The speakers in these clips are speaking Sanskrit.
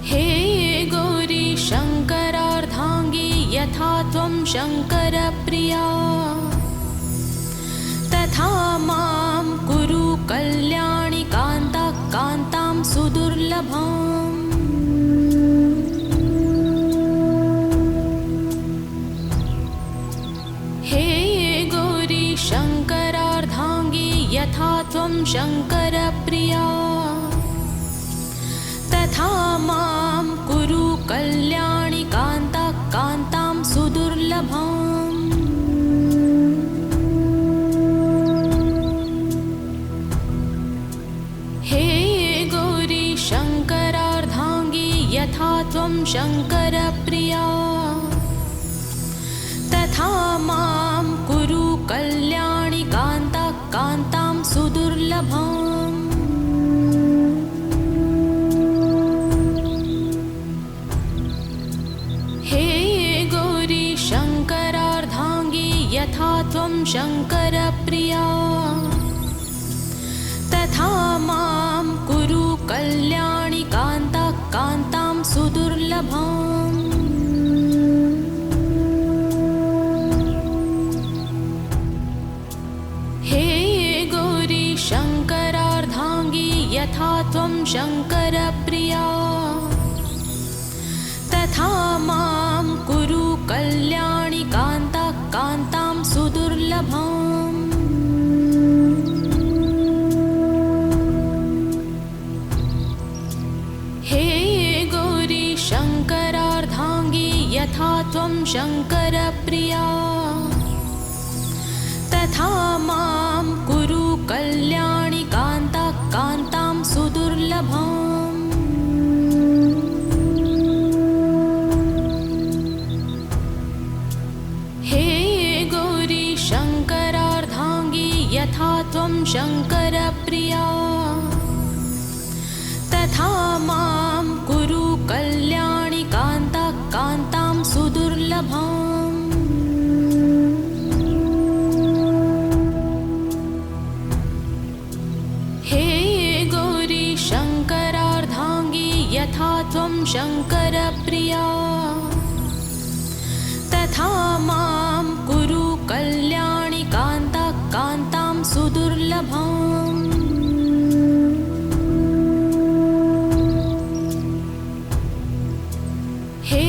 हे गौरी शङ्करार्धाङ्गी यथा त्वं शङ्करप्रिया तथा मां कुरु कल्याणि कान्ता कान्तां सुदुर्लभाम्। हे गौरी शङ्करार्धाङ्गी यथा त्वं शङ्करप्रिया तथा मां कुरु कल्याणि कान्ता कान्तां सुदुर्लभाम्। हे गौरी शङ्करार्धाङ्गी यथा त्वं शङ्करप्रिया तथा मां कुरु कल्याणि कान्ता कान्तां सुदुर्लभाम्। हे गौरी शङ्करार्धाङ्गी यथा त्वं शङ्करप्रिया तथा मां कुरु कल्याणि कान्ता कान्तां सुदुर्लभाम्। हे गौरी शङ्करार्धाङ्गी यथा त्वं शङ्करप्रिया तथा मां कुरु कल्याणि कान्ता कान्तां सुदुर्लभाम्। हे गौरी शङ्करार्धाङ्गी यथा त्वं शङ्करप्रिया तथा मां कुरु कल्याणि कान्ता कान्तां सुदुर्लभाम्। हे गौरी शङ्करार्धाङ्गी यथा त्वं शङ्करप्रिया तथा मां कुरु कल्याणि कान्ता कान्तां सुदुर्लभाम्। हे गौरी शङ्करार्धाङ्गी यथा त्वं शङ्करप्रिया तथा मां कुरु कल्याणि कान्ता कान्तां सुदुर्लभाम्। हे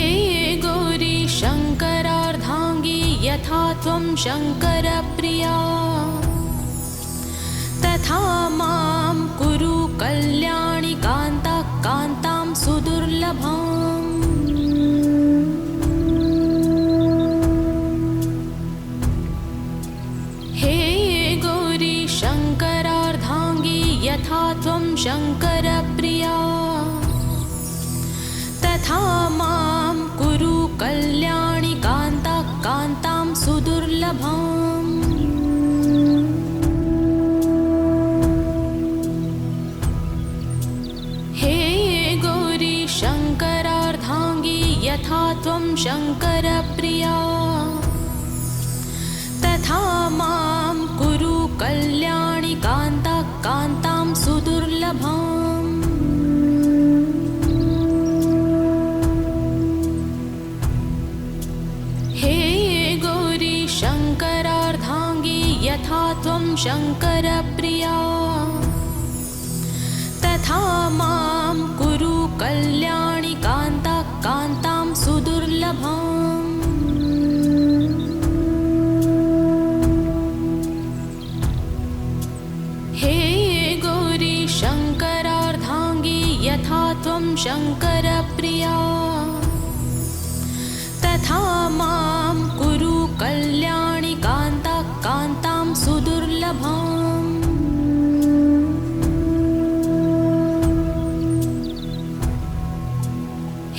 गौरी शङ्करार्धाङ्गी यथा त्वं शङ्करप्रिया तथा मां कुरु कल्याणि कान्ता कान्तां सुदुर्लभाम्। हे गौरी शङ्करार्धाङ्गी यथा त्वं शङ्करप्रिया तथा मां कुरु कल्याणि कान्ता कान्तां सुदुर्लभाम्। हे गौरी शङ्करार्धाङ्गी यथा त्वं शङ्करप्रिया तथा मां कुरु कल्याणि कान्ता कान्तां सुदुर्लभाम्। हे गौरी शङ्करार्धाङ्गी यथा त्वं शङ्करप्रिया तथा मां कुरु कल्याणि कान्ता कान्तां सुदुर्लभाम्। हे गौरी शङ्करार्धाङ्गी यथा त्वं शङ्करप्रिया तथा मां कुरु कल्याणि कान्ता कान्तां सुदुर्लभाम्।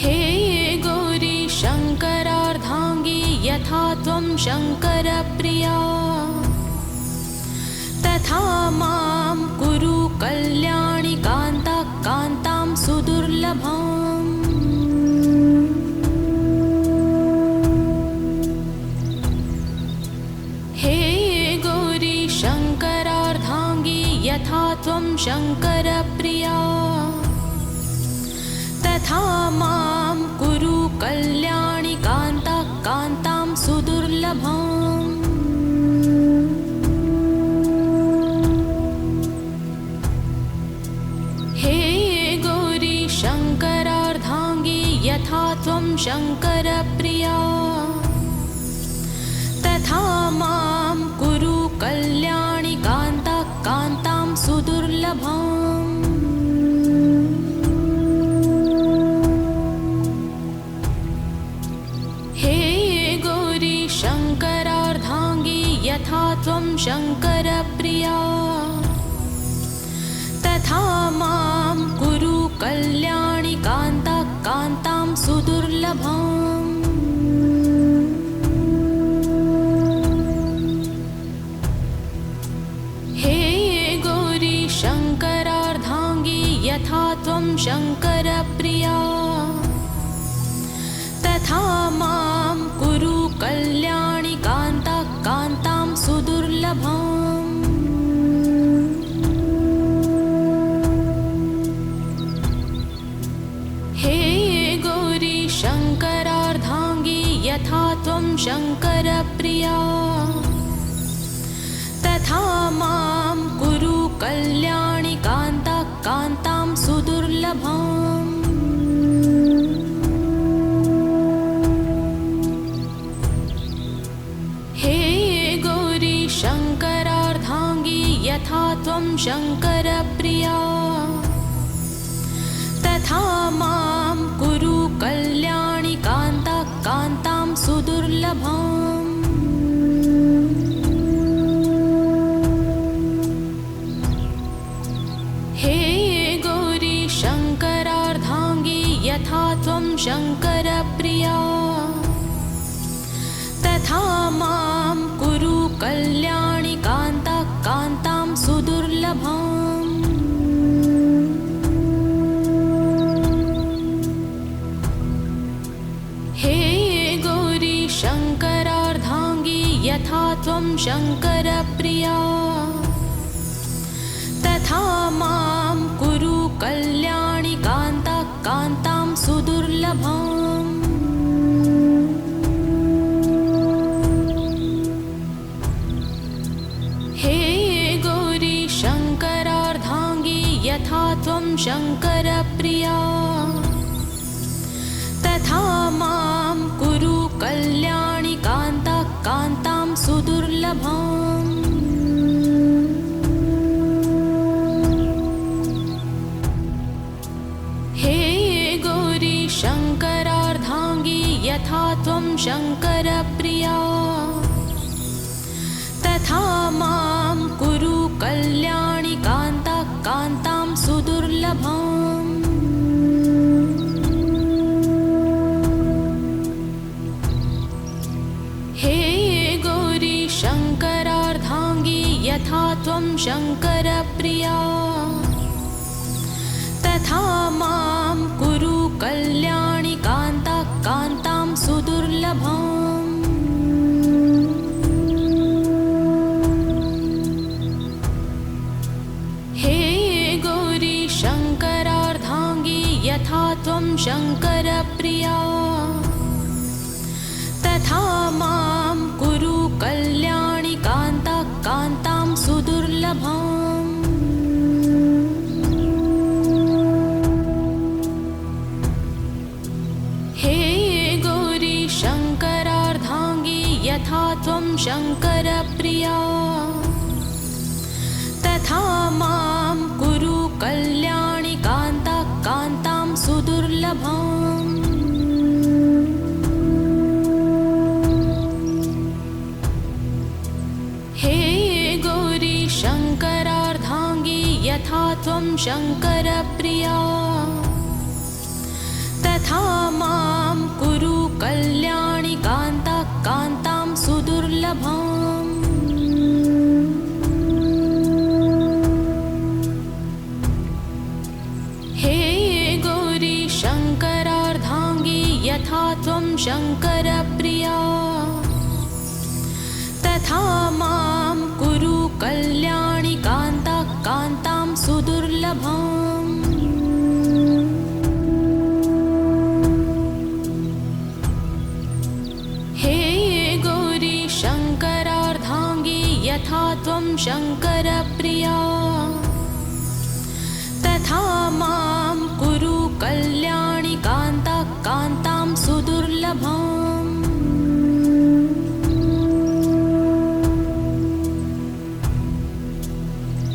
हे गौरी शङ्करार्धाङ्गी यथा त्वं शङ्करप्रिया तथा मां कुरु कल्याणि कान्ता कान्तां सुदुर्लभाम्। हे गौरी शङ्करार्धाङ्गी यथा त्वं शङ्करप्रिया तथा सुदुर्लभाम्। हे गौरी शङ्करार्धाङ्गी यथा त्वं शङ्करप्रिया तथा मां कुरु कल्याणि कान्ता कान्तां सुदुर्लभाम्। हे गौरी शङ्करार्धाङ्गी यथा त्वं शङ्करप्रिया तथा मां कुरु कल्याणि कान्ता कान्तां सुदुर्लभाम्। हे गौरी शङ्करार्धाङ्गी यथा त्वं शङ्करप्रिया तथा मां कुरु कल्याणि कान्ता कान्तां सुदुर्लभाम्। हे गौरी शङ्करार्धाङ्गी यथा त्वं शङ्करप्रिया तथा मां कुरु कल्याणि कान्ता कान्तां सुदुर्लभाम्। हे गौरी शङ्करार्धाङ्गी यथा त्वं शङ्करप्रिया तथा मां कुरु कल्याणि कान्ता कान्तां सुदुर्लभाम्। हे गौरी शङ्करार्धाङ्गी यथा त्वं शङ्करप्रिया तथा मां कुरु कल्याणि कान्ता कान्तां सुदुर्लभाम्। हे गौरी शङ्करार्धाङ्गी यथा त्वं शङ्करप्रिया तथा मां कुरु कल्याणि कान्ता कान्तां सुदुर्लभाम्। हे गौरी शङ्करार्धाङ्गी यथा त्वं शङ्करप्रिया तथा मां कुरु कल्याणि कान्ता कान्तां सुदुर्लभाम्। हे गौरी शङ्करार्धाङ्गी यथा त्वं शङ्करप्रिया तथा मां कुरु कल्याणि कान्ता कान्तां सुदुर्लभाम्। हे गौरी शङ्करार्धाङ्गी यथा त्वं शङ्करप्रिया तथा मां कुरु कल्याणि कान्ता कान्तां सुदुर्लभाम्। हे गौरी शङ्करार्धाङ्गी यथा त्वं शङ्करप्रिया तथा मां कुरु कल्याणि कान्ता कान्तां सुदुर्लभाम्। हे गौरी शङ्करार्धाङ्गी यथा त्वं शङ्करप्रिया तथा मां कुरु कल्याणि कान्ता कान्तां सुदुर्लभाम्। हे गौरी शङ्करार्धाङ्गी यथा त्वं शङ्करप्रिया तथा मां कुरु कल्याणि कान्ता कान्तां सुदुर्लभाम्। हे गौरी शङ्करार्धाङ्गी यथा त्वं शङ्करप्रिया तथा मां कुरु कल्याणि कान्ता कान्तां सुदुर्लभाम्। हे गौरी शङ्करप्रिया तथा मां कुरु कल्याणि कान्ता कान्तां सुदुर्लभाम्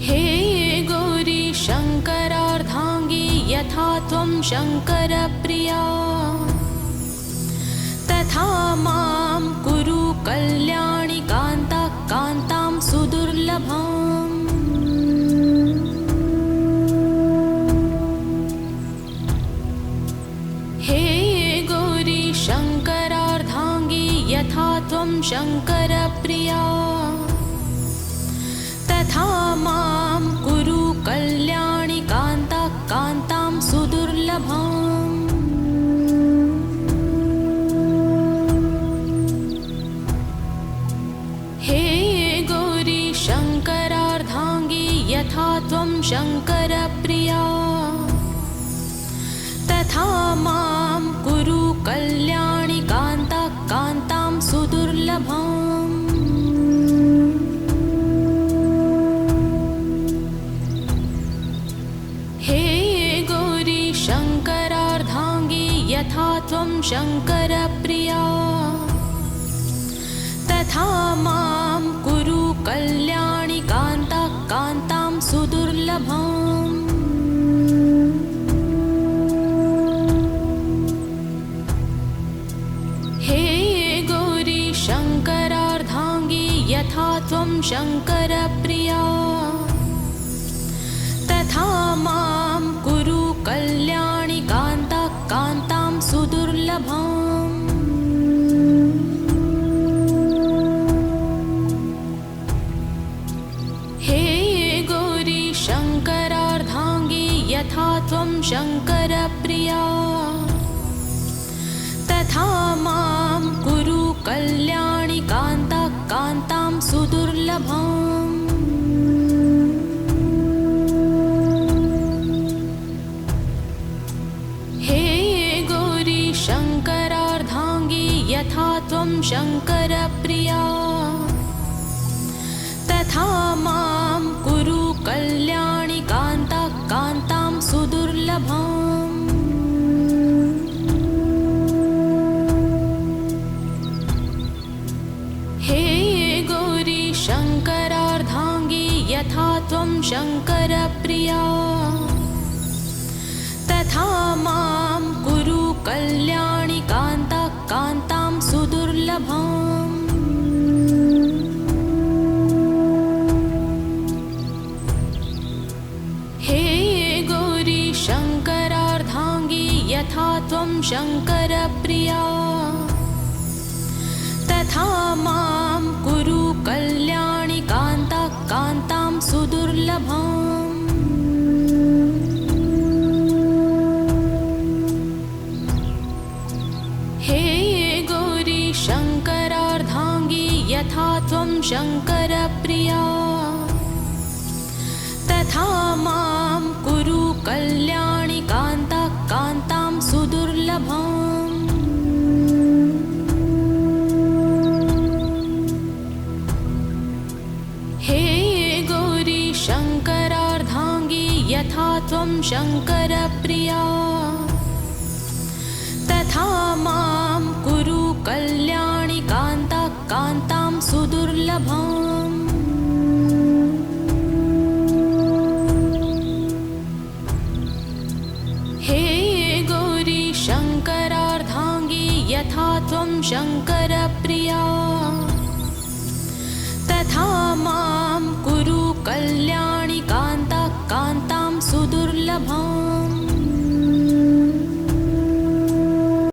हे गौरी शङ्करार्धाङ्गी यथा त्वं शङ्करप्रिया तथा मां कुरु कल्याणि कान्ता कान्तां सुदुर्लभाम् हे गौरी शङ्करार्धाङ्गी यथा त्वं शङ्करप्रिया तथा मां कुरु कल्याणि कान्ता कान्तां सुदुर्लभाम् हे गौरी शङ्करार्धाङ्गी यथा त्वं शङ्करप्रिया तथा मां कुरु कल्याणि कान्ता कान्तां सुदुर्लभाम् हे गौरी शङ्करार्धाङ्गी यथा त्वं शङ्करप्रिया तथा मां कुरु कल्याणि कान्ता कान्तां सुदुर्लभाम् हे गौरी शङ्करार्धाङ्गी यथा त्वं शङ्करप्रिया तथा मां कुरु कल्याणि कान्ता कान्तां सुदुर्लभाम् हे गौरी शङ्करार्धाङ्गी यथा त्वं शङ्करप्रिया तथा मां कुरु कल्याणि कान्ता कान्तां सुदुर्लभाम् हे गौरी शङ्करार्धाङ्गी यथा त्वं शङ्करप्रिया तथा मां कुरु कल्याणि कान्ता कान्तां सुदुर्लभाम् हे गौरी शङ्करार्धाङ्गी यथा त्वं शङ्करप्रिया तथा मां कुरु कल्याणि कान्ता कान्तां सुदुर्लभाम् हे गौरी शङ्करार्धाङ्गी यथा त्वं शङ्करप्रिया तथा मां कुरु कल्याणि कान्ता कान्तां सुदुर्लभाम् हे गौरी शङ्करार्धाङ्गी यथा त्वं शङ्करप्रिया तथा मां कुरु कल्याणि कान्ता कान्तां सुदुर्लभाम् हे गौरी शङ्करार्धाङ्गी यथा त्वं शङ्करप्रिया तथा मां कुरु कल्याणि कान्ता कान्तां सुदुर्लभाम् हे गौरी शङ्करार्धाङ्गी यथा त्वं शङ्करप्रिया तथा मां कुरु कल्याणि कान्ता कान्तां सुदुर्लभाम्